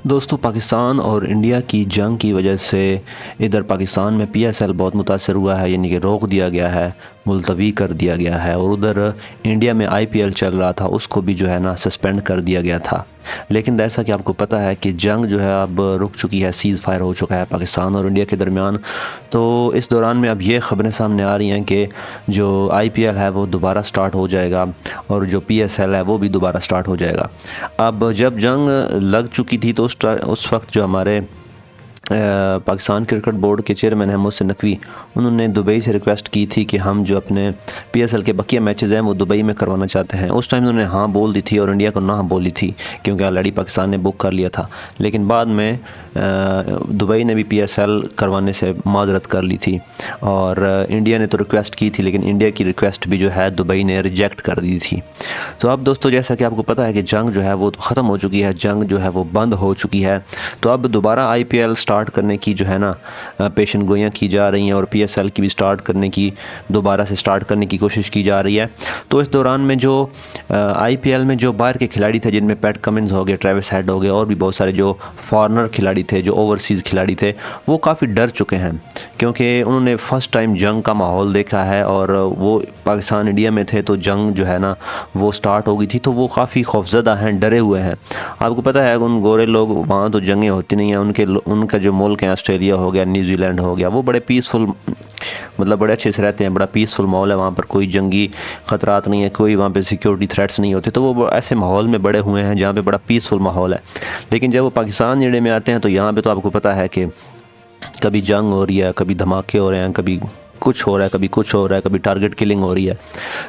दोस्तों, पाकिस्तान और इंडिया की जंग की वजह से इधर पाकिस्तान में पीएसएल बहुत मुतासर हुआ है, यानी कि रोक दिया गया है, मुलतवी कर दिया गया है। और उधर इंडिया में आईपीएल चल रहा था, उसको भी जो है ना सस्पेंड कर दिया गया था। लेकिन जैसा कि आपको पता है कि जंग जो है अब रुक चुकी है, सीज़ फायर हो चुका है पाकिस्तान और इंडिया के दरमियान। तो इस दौरान में अब ये ख़बरें सामने आ रही हैं कि जो आईपीएल है वो दोबारा स्टार्ट हो जाएगा और जो पीएसएल है वो भी दोबारा स्टार्ट हो जाएगा। अब जब जंग लग चुकी थी तो उस वक्त जो हमारे पाकिस्तान क्रिकेट बोर्ड के चेयरमैन हैं मोहसिन नकवी, उन्होंने दुबई से रिक्वेस्ट की थी कि हम जो अपने पीएसएल के बकिया मैचेस हैं वो दुबई में करवाना चाहते हैं। उस टाइम उन्होंने हाँ बोल दी थी और इंडिया को ना बोली थी, क्योंकि ऑलरेडी पाकिस्तान ने बुक कर लिया था। लेकिन बाद में दुबई ने भी पीएसएल करवाने से माजरत कर ली थी और इंडिया ने तो रिक्वेस्ट की थी, लेकिन इंडिया की रिक्वेस्ट भी जो है दुबई ने रिजेक्ट कर दी थी। तो अब दोस्तों, जैसा कि आपको पता है कि जंग जो है वो तो ख़त्म हो चुकी है, जंग जो है वो बंद हो चुकी है। तो अब दोबारा आईपीएल स्टार्ट करने की जो है ना पेशन गोइयाँ की जा रही हैं और पीएसएल की भी स्टार्ट करने की, दोबारा से स्टार्ट करने की कोशिश की जा रही है। तो इस दौरान में जो आईपीएल में जो बाहर के खिलाड़ी थे, जिनमें पैट कमिंस हो गए, ट्रेविस हेड हो गए और भी बहुत सारे जो फॉरेनर खिलाड़ी थे, जो ओवरसीज़ खिलाड़ी थे, वो काफ़ी डर चुके हैं, क्योंकि उन्होंने फ़र्स्ट टाइम जंग का माहौल देखा है और वो पाकिस्तान इंडिया में थे तो जंग जो है ना वो स्टार्ट हो गई थी। तो वो काफ़ी खौफज़दा हैं, डरे हुए हैं। आपको पता है उन गोरे लोग, वहाँ तो जंगें होती नहीं हैं, उनका जो मुल्क है, ऑस्ट्रेलिया हो गया, न्यूजीलैंड हो गया, वो बड़े पीसफुल, मतलब बड़े अच्छे से रहते हैं, बड़ा पीसफुल माहौल है वहाँ पर, कोई जंगी ख़तरात नहीं है, कोई वहाँ पे सिक्योरिटी थ्रेट्स नहीं होते। तो वो ऐसे माहौल में बड़े हुए हैं जहाँ पे बड़ा पीसफुल माहौल है। लेकिन जब वो पाकिस्तान नेड़े में आते हैं तो यहाँ पे तो आपको पता है कि कभी जंग हो रही है, कभी धमाके हो रहे हैं, कभी कुछ हो रहा है, कभी कुछ हो रहा है, कभी टारगेट किलिंग हो रही है।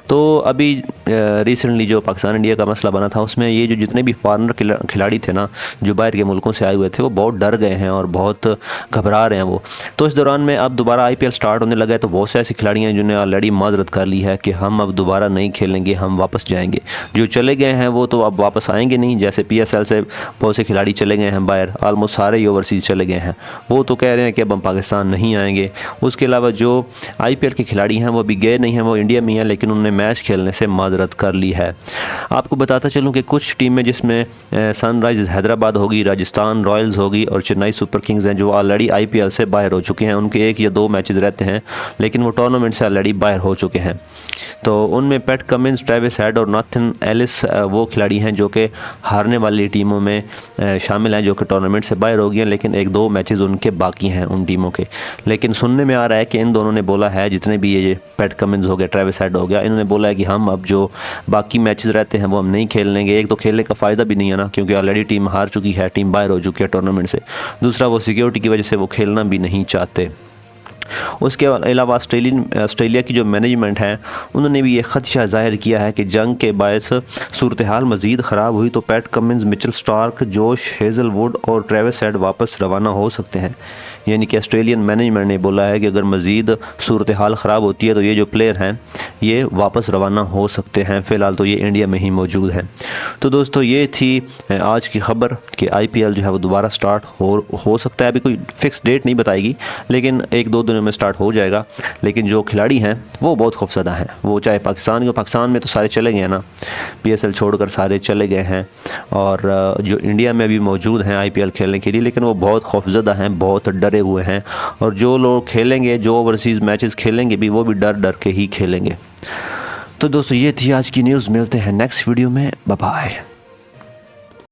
तो अभी रिसेंटली जो पाकिस्तान इंडिया का मसला बना था, उसमें ये जो जितने भी फॉरेनर खिलाड़ी थे ना, जो बाहर के मुल्कों से आए हुए थे, वो बहुत डर गए हैं और बहुत घबरा रहे हैं वो। तो इस दौरान में अब दोबारा आईपीएल स्टार्ट होने लगा है, तो बहुत से ऐसे खिलाड़ी हैं जिन्होंने ऑलरेडी माजरत कर ली है कि हम अब दोबारा नहीं खेलेंगे, हम वापस जाएंगे। जो चले गए हैं वो तो अब वापस आएंगे नहीं, जैसे पीएसएल से बहुत से खिलाड़ी चले गए हैं बाहर, ऑलमोस्ट सारे ही ओवरसीज़ चले गए हैं, वो तो कह रहे हैं कि अब हम पाकिस्तान नहीं आएंगे। उसके अलावा जो आईपीएल के खिलाड़ी हैं वो भी गए नहीं हैं, वो इंडिया में हैं, लेकिन उन्होंने मैच खेलने से माजरत कर ली है। आपको बताता चलूं कि कुछ टीमें, जिसमें सनराइज़र्स हैदराबाद होगी, राजस्थान रॉयल्स होगी और चेन्नई सुपर किंग्स हैं, जो ऑलरेडी आईपीएल से बाहर हो चुके हैं। उनके 1 या 2 मैचेस रहते हैं, लेकिन वो टूर्नामेंट से ऑलरेडी बाहर हो चुके हैं। तो उनमें पैट कमिंस, ट्रेविस हेड और नाथन एलिस वो खिलाड़ी हैं जो कि हारने वाली टीमों में शामिल हैं, जो कि टूर्नामेंट से बाहर हो गए हैं, लेकिन 1-2 मैचेस उनके बाकी हैं उन टीमों के। लेकिन सुनने में आ रहा है कि इन दोनों ने बोला है, जितने भी ये पैट कमिंस हो गया, ट्रेविस हेड हो गया, इन्होंने बोला है कि हम अब जो बाकी मैचेस रहते हैं वो हम नहीं खेलेंगे। एक तो खेलने का फ़ायदा भी नहीं है ना, क्योंकि ऑलरेडी टीम हार चुकी है, टीम बाहर हो चुकी है टूर्नामेंट से। दूसरा, वो सिक्योरिटी की वजह से वो खेलना भी नहीं चाहते। उसके अलावा ऑस्ट्रेलिया की जो मैनेजमेंट है, उन्होंने भी ये ख़दशा ज़ाहिर किया है कि जंग के बायस सूरत हाल मज़ीद ख़राब हुई तो पैट कमिंस, मिचेल स्टार्क, जोश हेज़लवुड और ट्रेविस हेड वापस रवाना हो सकते हैं। यानी कि ऑस्ट्रेलियन मैनेजमेंट ने बोला है कि अगर मज़ीद सूरत हाल ख़राब होती है तो ये जो प्लेयर हैं ये वापस रवाना हो सकते हैं। फ़िलहाल तो ये इंडिया में ही मौजूद हैं। तो दोस्तों, ये थी आज की ख़बर कि आईपीएल जो है वो दोबारा स्टार्ट हो सकता है। अभी कोई फ़िक्स डेट नहीं बताएगी, लेकिन 1-2 दिनों में स्टार्ट हो जाएगा। लेकिन जो खिलाड़ी हैं वो बहुत खौफज़दा हैं, वो चाहे पाकिस्तान में तो सारे चले गए हैं ना, पीएसएल छोड़कर सारे चले गए हैं, और जो इंडिया में भी मौजूद हैं आईपीएल खेलने के लिए, लेकिन वो बहुत खौफज़दा हैं, बहुत डरे हुए हैं। और जो लोग खेलेंगे, जो ओवरसीज़ मैचेस खेलेंगे भी, वो भी डर डर के ही खेलेंगे। तो दोस्तों, ये थी आज की न्यूज़। मिलते हैं नेक्स्ट वीडियो में। Bye bye.